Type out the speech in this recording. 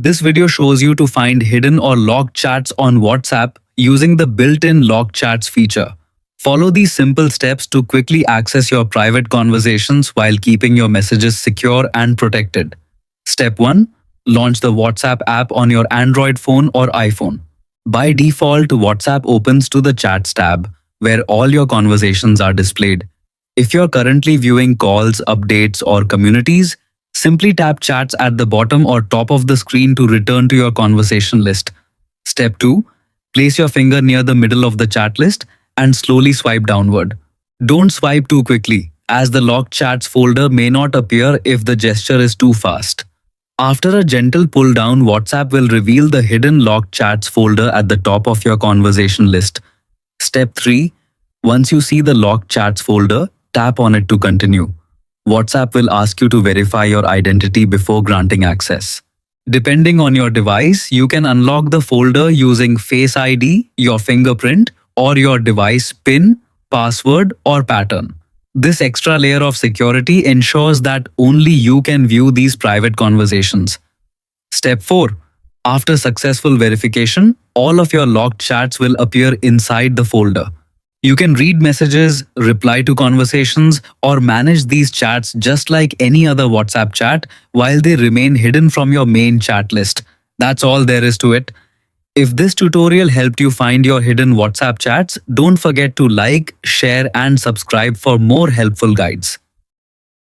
This video shows you to find hidden or locked chats on WhatsApp using the built-in locked chats feature. Follow these simple steps to quickly access your private conversations while keeping your messages secure and protected. Step 1. Launch the WhatsApp app on your Android phone or iPhone. By default, WhatsApp opens to the Chats tab, where all your conversations are displayed. If you're currently viewing calls, updates, or communities, simply tap Chats at the bottom or top of the screen to return to your conversation list. Step 2. Place your finger near the middle of the chat list and slowly swipe downward. Don't swipe too quickly, as the locked chats folder may not appear if the gesture is too fast. After a gentle pull down, WhatsApp will reveal the hidden locked chats folder at the top of your conversation list. Step 3. Once you see the locked chats folder, tap on it to continue. WhatsApp will ask you to verify your identity before granting access. Depending on your device, you can unlock the folder using Face ID, your fingerprint, or your device PIN, password, or pattern. This extra layer of security ensures that only you can view these private conversations. Step 4. After successful verification, all of your locked chats will appear inside the folder. You can read messages, reply to conversations, or manage these chats just like any other WhatsApp chat while they remain hidden from your main chat list. That's all there is to it. If this tutorial helped you find your hidden WhatsApp chats, don't forget to like, share, and subscribe for more helpful guides.